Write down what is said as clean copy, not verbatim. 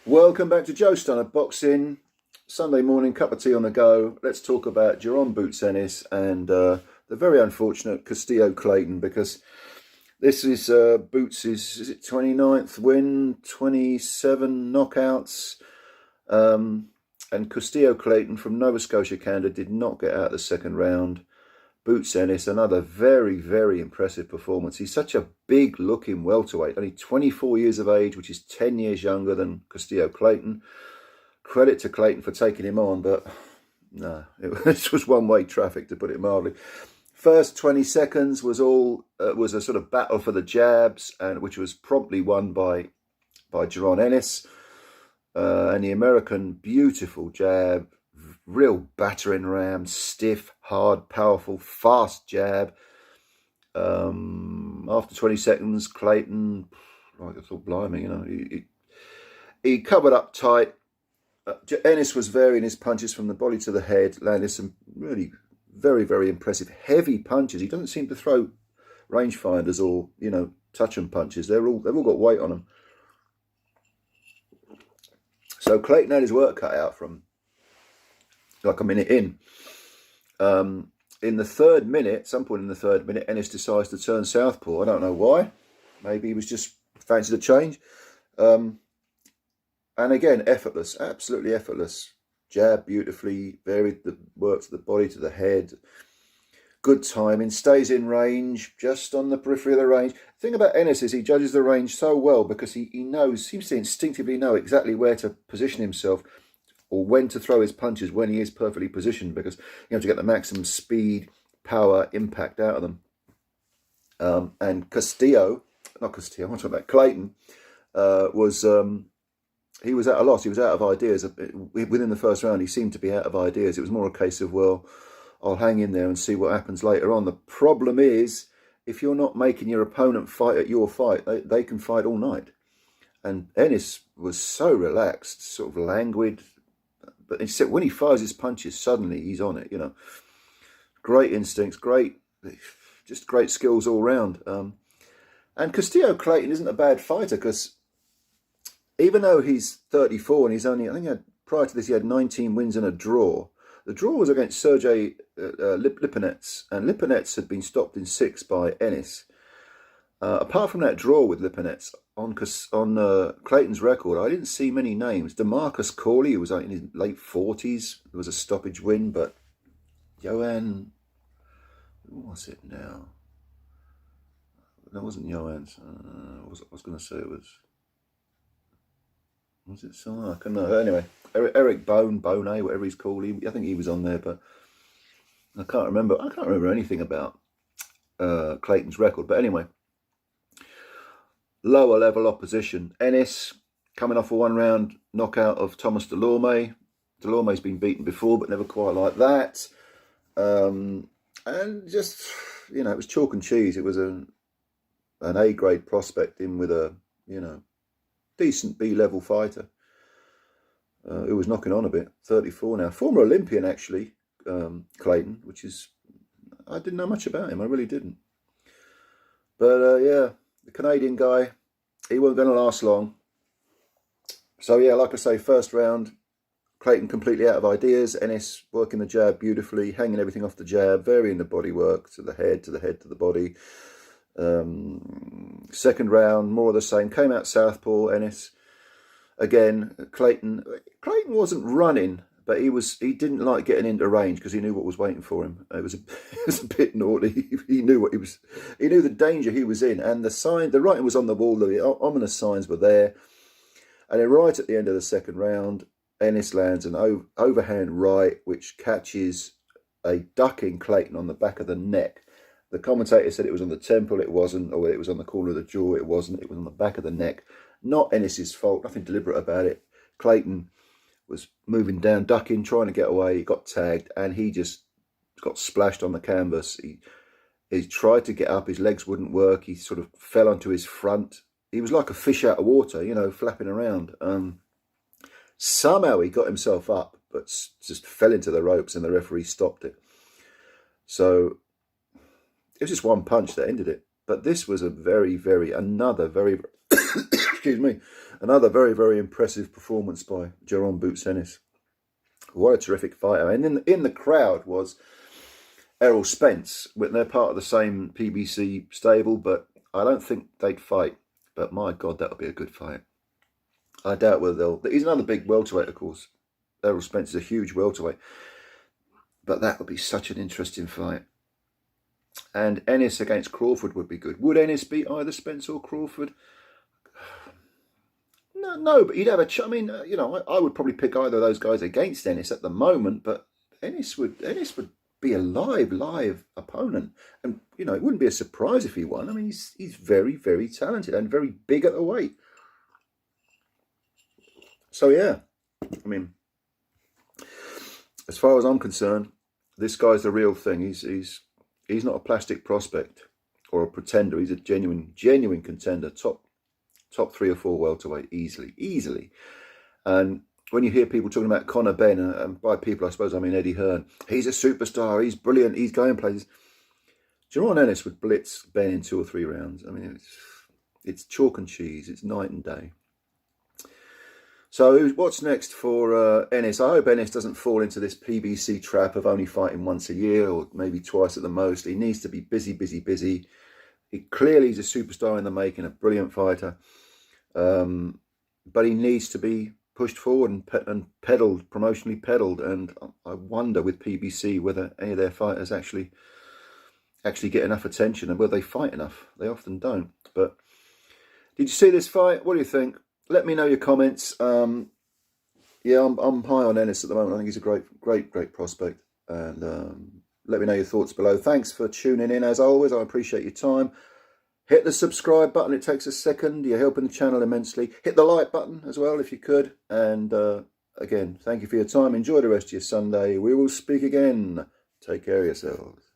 Welcome back to Joe Stunner Boxing. Sunday morning, cup of tea on the go. Let's talk about Jaron Boots Ennis and the very unfortunate Castillo Clayton, because this is Boots' is it 29th win, 27 knockouts. And Castillo Clayton from Nova Scotia, Canada, did not get out of the second round. Boots Ennis, another very, very impressive performance. He's such a big looking welterweight, only 24 years of age, which is 10 years younger than Castillo Clayton. Credit to Clayton for taking him on, but no, it was one-way traffic, to put it mildly. First 20 seconds was was a sort of battle for the jabs, and which was promptly won by Jaron Ennis. And the American, beautiful jab, real battering ram, stiff, hard, powerful, fast jab. After 20 seconds, Clayton, like I thought, blimey, you know, he covered up tight. Ennis was varying his punches from the body to the head, landed some really very, very impressive heavy punches. He doesn't seem to throw rangefinders or, you know, touch and punches. They've all got weight on them. So Clayton had his work cut out from like a minute in. In the third minute, some point in the third minute, Ennis decides to turn southpaw. I don't know why. Maybe he was just fancied a change. And again, effortless, absolutely effortless. Jab beautifully, varied the work to the body, to the head. Good timing, stays in range, just on the periphery of the range. The thing about Ennis is he judges the range so well because he seems to instinctively know exactly where to position himself or when to throw his punches when he is perfectly positioned, because you have to get the maximum speed, power, impact out of them. And Castillo, not Castillo, I'm talking about Clayton, he was at a loss. He was out of ideas. Within the first round, he seemed to be out of ideas. It was more a case of, well, I'll hang in there and see what happens later on. The problem is, if you're not making your opponent fight at your fight, they can fight all night. And Ennis was so relaxed, sort of languid. But except when he fires his punches, suddenly he's on it, you know. Great instincts, just great skills all round. And Castillo Clayton isn't a bad fighter, because even though he's 34 and he's only, I think prior to this he had 19 wins and a draw. The draw was against Sergey Lipinets, and Lipinets had been stopped in 6 by Ennis. Apart from that draw with Lipinets, on Clayton's record, I didn't see many names. DeMarcus Corley, who was in his late 40s, there was a stoppage win, but Johan, who was it now? That wasn't Johan's. I was going to say it was it someone? I can't know. Anyway, Eric Bone, whatever he's called. I think he was on there, but I can't remember. I can't remember anything about Clayton's record. But anyway, lower level opposition. Ennis coming off a 1-round knockout of Thomas Delorme. Delorme's been beaten before, but never quite like that. And just, you know, it was chalk and cheese. It was an A-grade prospect in with a, you know, decent B-level fighter who was knocking on a bit. 34 now. Former Olympian, actually, Clayton, which is, I didn't know much about him. I really didn't. But, yeah, the Canadian guy, he wasn't going to last long. So, yeah, like I say, first round, Clayton completely out of ideas. Ennis working the jab beautifully, hanging everything off the jab, varying the body work to the head, to the body. Second round, more of the same. Came out southpaw, Ennis. Again, Clayton wasn't running, but he didn't like getting into range because he knew what was waiting for him. It was a bit naughty. He knew he knew the danger he was in, and the writing was on the wall. The ominous signs were there. And then right at the end of the second round, Ennis lands an overhand right, which catches a ducking Clayton on the back of the neck. The commentator said it was on the temple, it wasn't, or it was on the corner of the jaw, it wasn't. It was on the back of the neck. Not Ennis's fault, nothing deliberate about it. Clayton was moving down, ducking, trying to get away. He got tagged, and he just got splashed on the canvas. He tried to get up, his legs wouldn't work. He sort of fell onto his front. He was like a fish out of water, you know, flapping around. Somehow he got himself up, but just fell into the ropes, and the referee stopped it. So it was just one punch that ended it. But this was another very, excuse me, Another very, very impressive performance by Jaron Boots Ennis. What a terrific fighter. And in the crowd was Errol Spence. They're part of the same PBC stable, but I don't think they'd fight. But my God, that'll be a good fight. I doubt whether they'll... He's another big welterweight, of course. Errol Spence is a huge welterweight. But that would be such an interesting fight. And Ennis against Crawford would be good. Would Ennis beat either Spence or Crawford? No, but he'd have a... I mean, you know, I would probably pick either of those guys against Ennis at the moment, but Ennis would be a live opponent. And, you know, it wouldn't be a surprise if he won. I mean, he's very, very talented and very big at the weight. So, yeah, I mean, as far as I'm concerned, this guy's the real thing. He's not a plastic prospect or a pretender. He's a genuine contender, top 3 or 4 welterweight, easily. And when you hear people talking about Conor Benn, and by people I suppose I mean Eddie Hearn, he's a superstar, he's brilliant, he's going places. Jaron Ennis would blitz Ben in 2 or 3 rounds. I mean, it's chalk and cheese, it's night and day. So what's next for Ennis? I hope Ennis doesn't fall into this PBC trap of only fighting once a year or maybe twice at the most. He needs to be busy. Clearly he's a superstar in the making, a brilliant fighter. But he needs to be pushed forward and pedalled, promotionally pedalled. And I wonder with PBC whether any of their fighters actually get enough attention and whether they fight enough. They often don't. But did you see this fight? What do you think? Let me know your comments. Yeah, I'm high on Ennis at the moment. I think he's a great prospect. And let me know your thoughts below. Thanks for tuning in. As always, I appreciate your time. Hit the subscribe button. It takes a second. You're helping the channel immensely. Hit the like button as well if you could. And again, thank you for your time. Enjoy the rest of your Sunday. We will speak again. Take care of yourselves.